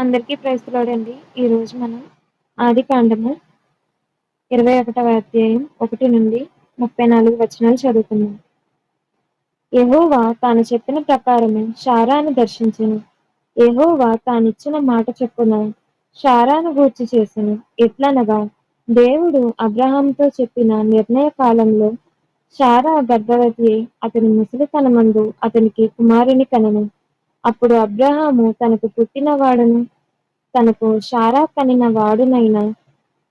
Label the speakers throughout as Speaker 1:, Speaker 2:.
Speaker 1: అందరికీ praise the lord అండి. ఈరోజు మనం ఆదికాండము 21వ అధ్యాయం 1 నుండి 34 వచనాలు చదువుకుందాం. యెహోవా తాను చెప్పిన ప్రకారమే షారాను దర్శించెను. యెహోవా తానిచ్చిన మాట చొప్పున షారాను గూర్చి చేసెను. ఎట్లనగా దేవుడు అబ్రాహాముతో చెప్పిన నిర్ణయ కాలంలో శారా గర్భవతి అయి అతని ముసలితనమందు అతనికి కుమారుని కనెను. అప్పుడు అబ్రాహాము తనకు పుట్టినవాడును తనకు శారా కనిన వాడునైన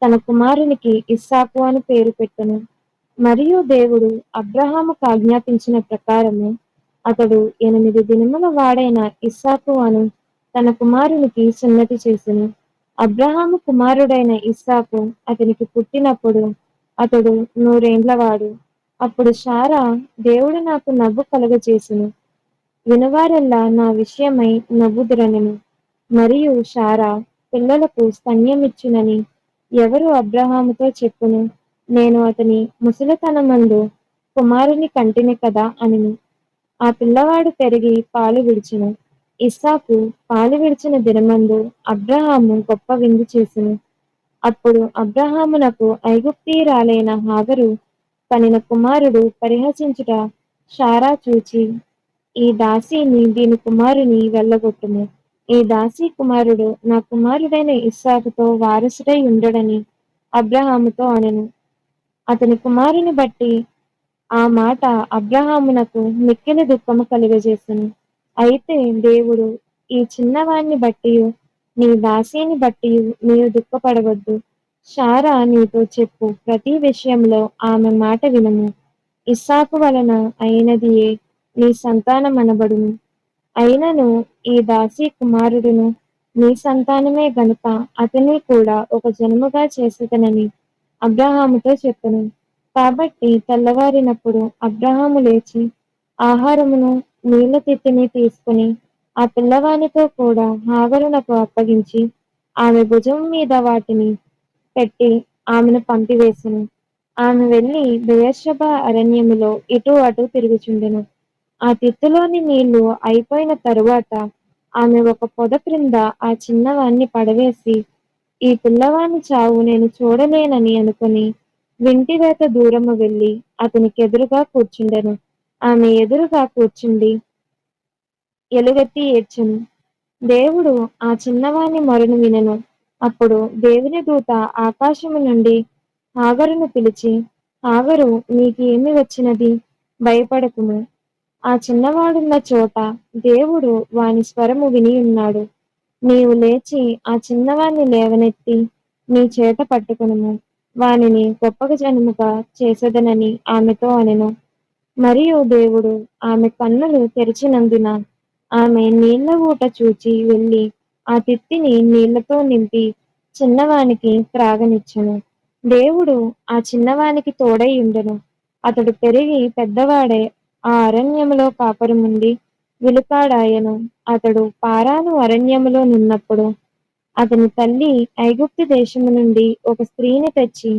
Speaker 1: తన కుమారునికి ఇస్సాకు అని పేరు పెట్టెను. మరియు దేవుడు అబ్రాహాముకు ఆజ్ఞాపించిన ప్రకారము అతడు 8 దినముల వాడైన ఇస్సాకు అను తన కుమారునికి సున్నతి చేసెను. అబ్రాహాము కుమారుడైన ఇస్సాకు అతనికి పుట్టినప్పుడు అతడు 100 ఏండ్లవాడు. అప్పుడు శారా దేవుడు నాకు నవ్వు కలుగజేసెను, వినువారెల్లా నా విషయమై నవ్వుదురనెను. మరియు శారా పిల్లలకు స్తన్యమిచ్చునని ఎవరు అబ్రాహాముతో చెప్పును, నేను అతని ముసలితనమందు కుమారుని కంటిని కదా అనెను. ఆ పిల్లవాడు పెరిగి పాలు విడిచెను. ఇస్సాకు పాలు విడిచిన దినమందు అబ్రాహాము గొప్ప విందు చేసెను. అప్పుడు అబ్రాహామునకు ఐగుప్తీయురాలైన హాగరు కనిన కుమారుడు పరిహసించుట శారా చూచి, ఈ దాసీని దీని కుమారుని వెళ్ళగొట్టుము. ఈ దాసీ కుమారుడు నా కుమారుడైన ఇస్సాకుతో వారసుడై ఉండడని అబ్రాహాముతో అనెను. అతని కుమారుని బట్టి ఆ మాట అబ్రాహామునకు మిక్కిలి దుఃఖము కలుగజేసెను. అయితే దేవుడు, ఈ చిన్నవాణ్ణి బట్టియు నీ దాసీని బట్టియు నీవు దుఃఖపడవద్దు. శారా నీతో చెప్పు ప్రతి విషయంలో ఆమె మాట వినుము. ఇస్సాకు వలన అయినదియే నీ సంతానమనబడును. అయినను ఈ దాసీ కుమారుడును నీ సంతానమే గనుక అతన్ని కూడా ఒక జనముగా చేసేదనని అబ్రాహాముతో చెప్పెను. కాబట్టి తెల్లవారినప్పుడు అబ్రాహాము లేచి ఆహారమును నీళ్ల తిత్తిని తీసుకుని ఆ పిల్లవానితో కూడా హాగరునకు అప్పగించి ఆమె భుజం మీద వాటిని పెట్టి ఆమెను పంపివేసెను. ఆమె వెళ్లి బెయేర్షెబా అరణ్యములో ఇటు అటు తిరుగుచుండెను. ఆ తిత్తులోని నీళ్లు అయిపోయిన తరువాత ఆమె ఒక పొద క్రింద ఆ చిన్నవాణ్ణి పడవేసి, ఈ పిల్లవాని చావు నేను చూడలేనని అనుకుని వింటివేత దూరము వెళ్లి అతనికెదురుగా కూర్చుండెను. ఆమె ఎదురుగా కూర్చుండి ఎలుగెత్తి ఏడ్చెను. దేవుడు ఆ చిన్నవాని మొరను వినెను. అప్పుడు దేవుని దూత ఆకాశము నుండి హాగరును పిలిచి, హాగరు, నీకు ఏమి వచ్చినది? భయపడకుము. ఆ చిన్నవాడున్న చోట దేవుడు వాని స్వరము వినియున్నాడు. నీవు లేచి ఆ చిన్నవాణ్ణి లేవనెత్తి నీ చేత పట్టుకొనుము. వానిని గొప్ప జనముగా చేసేదనని ఆమెతో అనెను. మరియు దేవుడు ఆమె కన్నులు తెరిచినందున ఆమె నీళ్ల ఊట చూచి వెళ్లి ఆ తిత్తిని నీళ్లతో నింపి చిన్నవానికి త్రాగనిచ్చెను. దేవుడు ఆ చిన్నవానికి తోడై ఉండెను. అతడు పెరిగి పెద్దవాడై ఆ అరణ్యములో కాపురముండి విలుకాడాయెను. అతడు పారాను అరణ్యములో నున్నప్పుడు అతని తల్లి ఐగుప్తు దేశము నుండి ఒక స్త్రీని తెచ్చి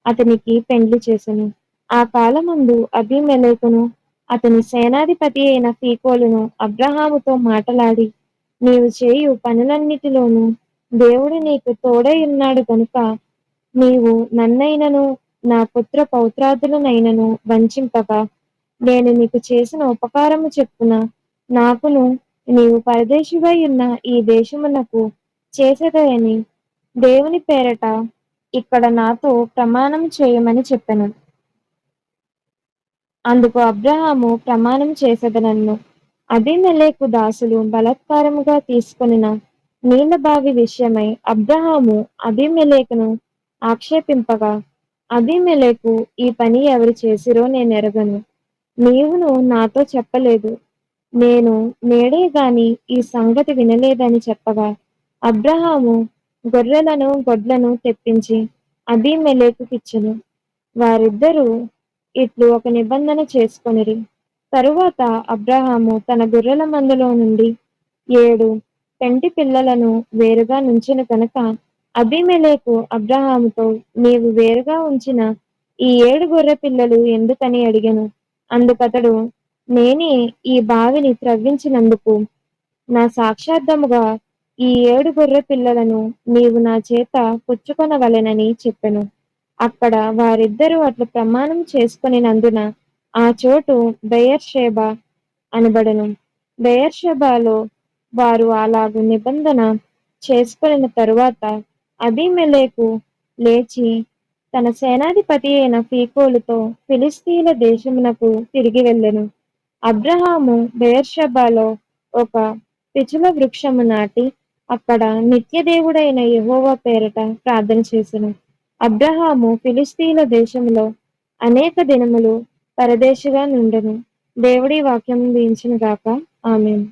Speaker 1: అతనికి పెండ్లి చేసెను. ఆ కాలమందు అబీమెలెకును అతని సేనాధిపతి అయిన ఫీకోలును అబ్రాహాముతో మాటలాడి, నీవు చేయు పనులన్నిటిలోనూ దేవుడు నీకు తోడై ఉన్నాడు గనుక నీవు నన్నైనను నా పుత్ర పౌత్రాదులనైనను వంచింపక నేను నీకు చేసిన ఉపకారము చెప్పున నాకును నీవు పరదేశివై ఉన్న ఈ దేశమునకు చేసేదయని దేవుని పేరట ఇక్కడ నాతో ప్రమాణం చేయమని చెప్పెను. అందుకు అబ్రాహాము ప్రమాణం చేసేదనెను. అబీమెలెకు దాసులు బలాత్కారముగా తీసుకొనిన నీళ్ల బావి విషయమై అబ్రాహాము అబీమెలెకును ఆక్షేపింపగా, అబీమెలెకు, ఈ పని ఎవరు చేసిరో నేనెరగను, నీవును నాతో చెప్పలేదు, నేను నేడే గాని ఈ సంగతి వినలేదని చెప్పగా, అబ్రాహాము గొర్రెలను గొడ్లను తెప్పించి అబీమెలెకుకిచ్చెను. వారిద్దరూ ఇట్లు ఒక నిబంధన చేసుకొనిరి. తరువాత అబ్రాహాము తన గొర్రెల మందలో నుండి 7 పెంటి పిల్లలను వేరుగా నుంచెను కనుక అబీమెలెకు అబ్రాహాముతో, నీవు వేరుగా ఉంచిన ఈ 7 గొర్రె పిల్లలు ఎందుకని అడిగెను. అందుకతడు, నేనే ఈ బావిని త్రవ్వించినందుకు నా సాక్షార్థముగా ఈ 7 గొర్రె పిల్లలను నీవు నా చేత పుచ్చుకొనవలెనని చెప్పెను. అక్కడ వారిద్దరూ అట్లు ప్రమాణం చేసుకొనినందున ఆ చోటు బెయేర్షెబా అనబడెను. బెయేర్షెబాలో వారు అలాగు నిబంధన చేసుకొనిన తరువాత అబీమెలెకు లేచి తన సేనాధిపతి అయిన ఫీకోలుతో ఫిలిష్తీయుల దేశమునకు తిరిగి వెళ్ళెను. అబ్రాహాము బెయేర్షెబాలో ఒక పిచుల వృక్షము నాటి అక్కడ నిత్యదేవుడైన యెహోవా పేరట ప్రార్థన చేసెను. అబ్రాహాము ఫిలిష్తీయుల దేశములో అనేక దినములు పరదేశిగా నుండెను. దేవుడి వాక్యం దీవించును గాక. ఆమేన్.